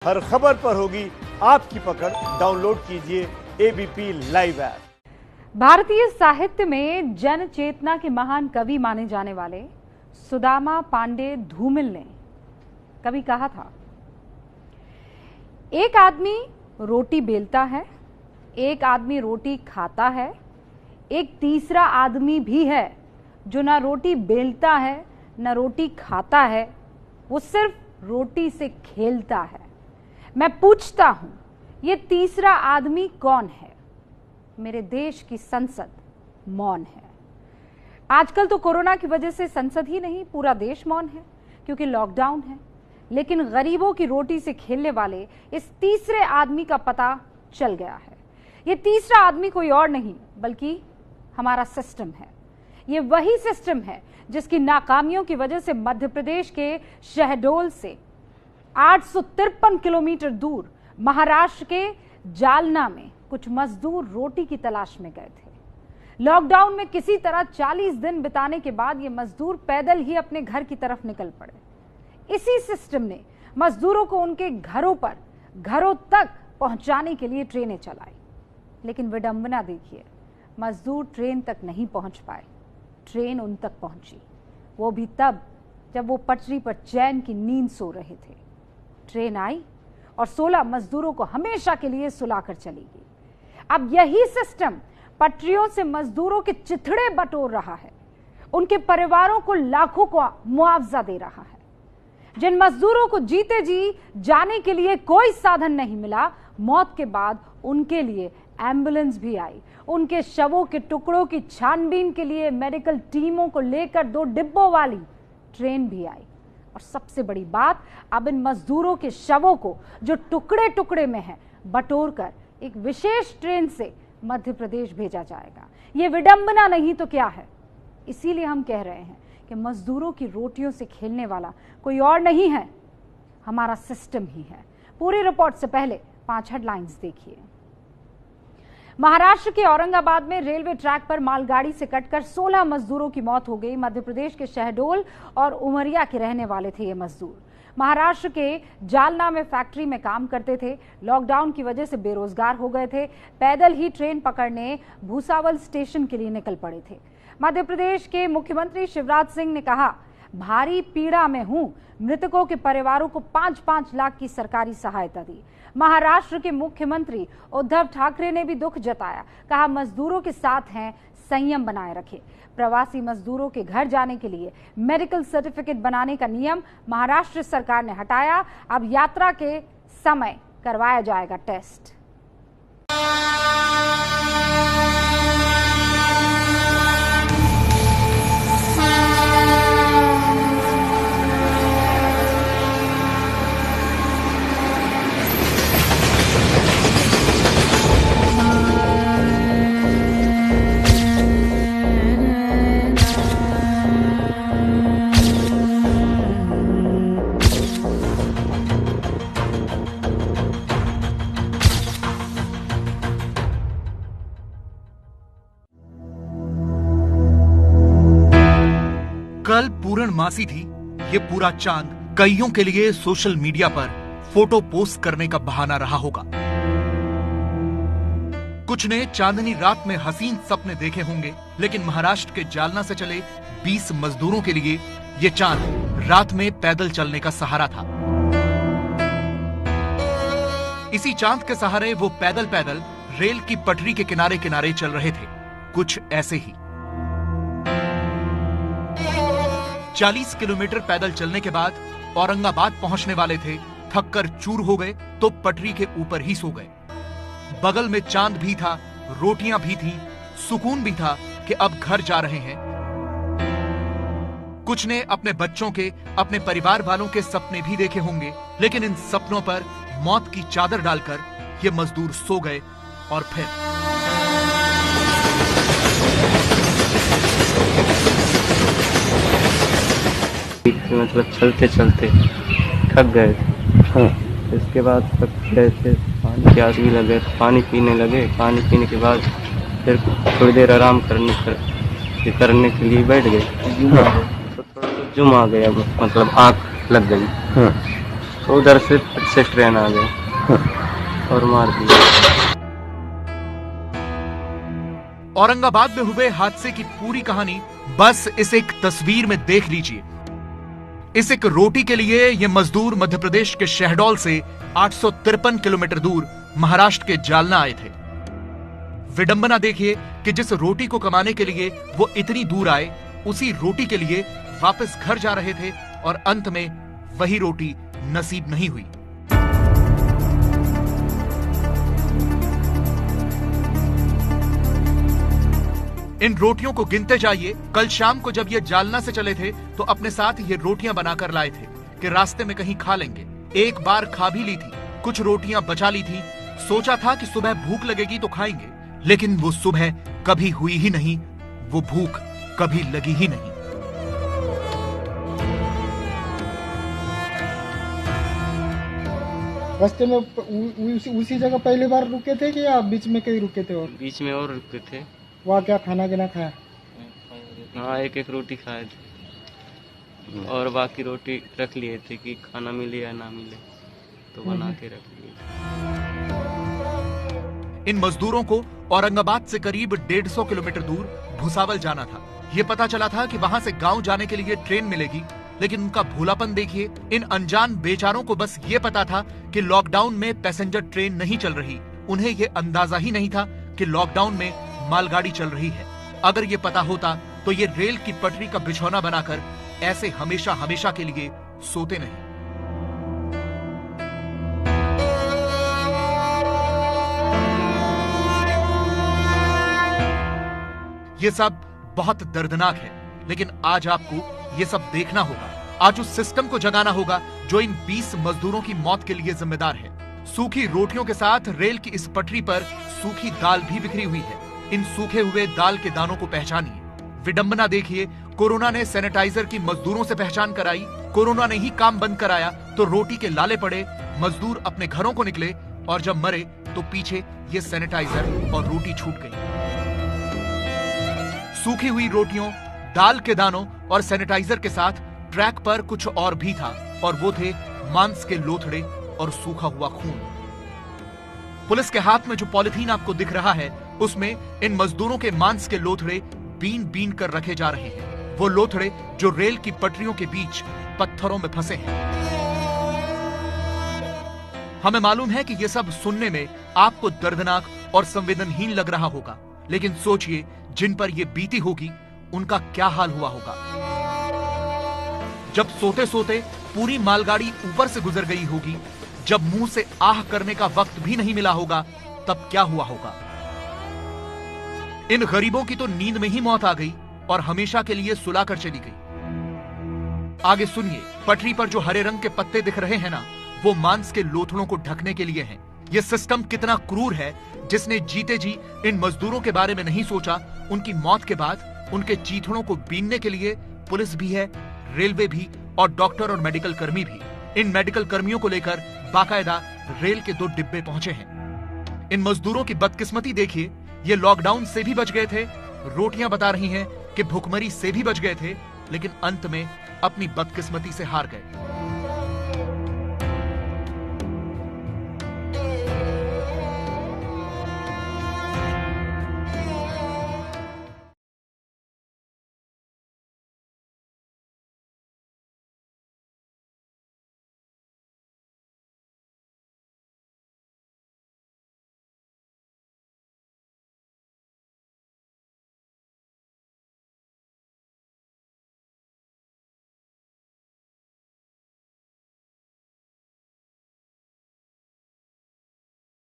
हर खबर पर होगी आपकी पकड़। डाउनलोड कीजिए एबीपी लाइव ऐप। भारतीय साहित्य में जन चेतना के महान कवि माने जाने वाले सुदामा पांडे धूमिल ने कभी कहा था, एक आदमी रोटी बेलता है, एक आदमी रोटी खाता है, एक तीसरा आदमी भी है जो ना रोटी बेलता है ना रोटी खाता है, वो सिर्फ रोटी से खेलता है। मैं पूछता हूं, ये तीसरा आदमी कौन है? मेरे देश की संसद मौन है। आजकल तो कोरोना की वजह से संसद ही नहीं, पूरा देश मौन है क्योंकि लॉकडाउन है। लेकिन गरीबों की रोटी से खेलने वाले इस तीसरे आदमी का पता चल गया है। ये तीसरा आदमी कोई और नहीं बल्कि हमारा सिस्टम है। ये वही सिस्टम है जिसकी नाकामियों की वजह से मध्य प्रदेश के शहडोल से 853 किलोमीटर दूर महाराष्ट्र के जालना में कुछ मजदूर रोटी की तलाश में गए थे। लॉकडाउन में किसी तरह 40 दिन बिताने के बाद ये मजदूर पैदल ही अपने घर की तरफ निकल पड़े। इसी सिस्टम ने मजदूरों को उनके घरों तक पहुंचाने के लिए ट्रेनें चलाई। लेकिन विडंबना देखिए, मजदूर ट्रेन तक नहीं पहुंच पाए। ट्रेन उन तक पहुंची, वो भी तब जब वो पटरी पर चैन की नींद सो रहे थे। ट्रेन आई और 16 मजदूरों को हमेशा के लिए सुलाकर चली गई। अब यही सिस्टम पटरियों से मजदूरों के चिथड़े बटोर रहा है, उनके परिवारों को लाखों का मुआवजा दे रहा है। जिन मजदूरों को जीते जी जाने के लिए कोई साधन नहीं मिला, मौत के बाद उनके लिए एम्बुलेंस भी आई। उनके शवों के टुकड़ों की छानबीन के लिए मेडिकल टीमों को लेकर 2 डिब्बों वाली ट्रेन भी आई। और सबसे बड़ी बात, अब इन मजदूरों के शवों को जो टुकड़े टुकड़े में हैं, बटोर कर एक विशेष ट्रेन से मध्य प्रदेश भेजा जाएगा। ये विडंबना नहीं तो क्या है? इसीलिए हम कह रहे हैं कि मजदूरों की रोटियों से खेलने वाला कोई और नहीं है, हमारा सिस्टम ही है। पूरी रिपोर्ट से पहले 5 हेडलाइंस देखिए। महाराष्ट्र के औरंगाबाद में रेलवे ट्रैक पर मालगाड़ी से कटकर 16 मजदूरों की मौत हो गई। मध्य प्रदेश के शहडोल और उमरिया के रहने वाले थे ये मजदूर। महाराष्ट्र के जालना में फैक्ट्री में काम करते थे। लॉकडाउन की वजह से बेरोजगार हो गए थे। पैदल ही ट्रेन पकड़ने भूसावल स्टेशन के लिए निकल पड़े थे। मध्य प्रदेश के मुख्यमंत्री शिवराज सिंह ने कहा, भारी पीड़ा में हूं। मृतकों के परिवारों को 5-5 लाख की सरकारी सहायता दी। महाराष्ट्र के मुख्यमंत्री उद्धव ठाकरे ने भी दुख जताया, कहा मजदूरों के साथ हैं, संयम बनाए रखे। प्रवासी मजदूरों के घर जाने के लिए मेडिकल सर्टिफिकेट बनाने का नियम महाराष्ट्र सरकार ने हटाया। अब यात्रा के समय करवाया जाएगा टेस्ट। कल पूर्णमासी थी। ये पूरा चांद कईयों के लिए सोशल मीडिया पर फोटो पोस्ट करने का बहाना रहा होगा। कुछ ने चांदनी रात में हसीन सपने देखे होंगे, लेकिन महाराष्ट्र के जालना से चले 20 मजदूरों के लिए ये चांद रात में पैदल चलने का सहारा था। इसी चांद के सहारे वो पैदल पैदल रेल की पटरी के किनारे किनारे चल रहे थे, कुछ ऐसे ही। 40 किलोमीटर पैदल चलने के बाद औरंगाबाद पहुंचने वाले थे। थककर चूर हो गए तो पटरी के ऊपर ही सो गए। बगल में चांद भी था, रोटियां भी थी, सुकून भी था कि अब घर जा रहे हैं। कुछ ने अपने बच्चों के, अपने परिवार वालों के सपने भी देखे होंगे, लेकिन इन सपनों पर मौत की चादर डालकर ये मजदूर सो गए। और फिर मतलब चलते चलते थक गए। हाँ। इसके बाद तक जैसे पानी प्यास भी लगे, पानी पीने लगे। पानी पीने के बाद फिर थोड़ी देर आराम करने के लिए बैठ गए। हाँ। तो थोड़ा जुम आ गया, मतलब आँख लग गई। हाँ। तो उधर से 25 ट्रेन आ गए और मार दिया। औरंगाबाद में हुए हादसे की पूरी कहानी बस इस एक तस्वीर में देख लीजिए। इस एक रोटी के लिए ये मजदूर मध्य प्रदेश के शहडोल से 853 किलोमीटर दूर महाराष्ट्र के जालना आए थे। विडंबना देखिए कि जिस रोटी को कमाने के लिए वो इतनी दूर आए, उसी रोटी के लिए वापस घर जा रहे थे और अंत में वही रोटी नसीब नहीं हुई। इन रोटियों को गिनते जाइए। कल शाम को जब ये जालना से चले थे तो अपने साथ ये रोटियां बनाकर लाए थे कि रास्ते में कहीं खा लेंगे। एक बार खा भी ली थी, कुछ रोटियां बचा ली थी। सोचा था कि सुबह भूख लगेगी तो खाएंगे, लेकिन वो सुबह कभी हुई ही नहीं, वो भूख कभी लगी ही नहीं। रास्ते में उसी जगह पहली बार रुके थे कि या बीच में कहीं रुके थे? और बीच में और रुके थे। वहाँ क्या खाना गिना खाया? हाँ, एक रोटी खाए थे और बाकी रोटी रख लिए थे कि खाना मिले या ना मिले, तो बना के रख लिए। इन मजदूरों को औरंगाबाद से करीब 150 किलोमीटर दूर भुसावल जाना था। ये पता चला था कि वहां से गांव जाने के लिए ट्रेन मिलेगी, लेकिन उनका भोलापन देखिए। इन अनजान बेचारों को बस ये पता था कि लॉकडाउन में पैसेंजर ट्रेन नहीं चल रही। उन्हें ये अंदाजा ही नहीं था कि लॉकडाउन में मालगाड़ी चल रही है। अगर ये पता होता तो ये रेल की पटरी का बिछौना बनाकर ऐसे हमेशा हमेशा के लिए सोते नहीं। ये सब बहुत दर्दनाक है, लेकिन आज आपको ये सब देखना होगा। आज उस सिस्टम को जगाना होगा जो इन 20 मजदूरों की मौत के लिए जिम्मेदार है। सूखी रोटियों के साथ रेल की इस पटरी पर सूखी दाल भी बिखरी हुई है। इन सूखे हुए दाल के दानों को पहचानिए। विडंबना देखिए, कोरोना ने सैनिटाइजर की मजदूरों से पहचान कराई। कोरोना ने ही काम बंद कराया तो रोटी के लाले पड़े, मजदूर अपने घरों को निकले और जब मरे तो पीछे ये सैनिटाइजर और रोटी छूट गई। सूखी हुई रोटियों, दाल के दानों और सैनिटाइजर के साथ ट्रैक पर कुछ और भी था, और वो थे मांस के लोथड़े और सूखा हुआ खून। पुलिस के हाथ में जो पॉलिथीन आपको दिख रहा है, उसमें इन मजदूरों के मांस के लोथड़े बीन बीन कर रखे जा रहे हैं। वो लोथड़े जो रेल की पटरियों के बीच पत्थरों में फंसे हैं। हमें मालूम है कि ये सब सुनने में आपको दर्दनाक और संवेदनहीन लग रहा होगा, लेकिन सोचिए जिन पर यह बीती होगी उनका क्या हाल हुआ होगा। जब सोते सोते पूरी मालगाड़ी ऊपर से गुजर गई होगी, जब मुंह से आह करने का वक्त भी नहीं मिला होगा, तब क्या हुआ होगा। इन गरीबों की तो नींद में ही मौत आ गई और हमेशा के लिए सुलाकर चली गई। आगे सुनिए, पटरी पर जो हरे रंग के पत्ते दिख रहे हैं ना, वो मांस के लोथड़ों को ढकने के लिए हैं। ये सिस्टम कितना क्रूर है, जिसने जीते जी इन मजदूरों के बारे में नहीं सोचा। उनकी मौत के बाद उनके चीथड़ों को बीनने के लिए पुलिस भी है, रेलवे भी और डॉक्टर और मेडिकल कर्मी भी। इन मेडिकल कर्मियों को लेकर बाकायदा रेल के 2 डिब्बे पहुंचे हैं। इन मजदूरों की बदकिस्मती देखिए, ये लॉकडाउन से भी बच गए थे, रोटियां बता रही हैं कि भुखमरी से भी बच गए थे, लेकिन अंत में अपनी बदकिस्मती से हार गए।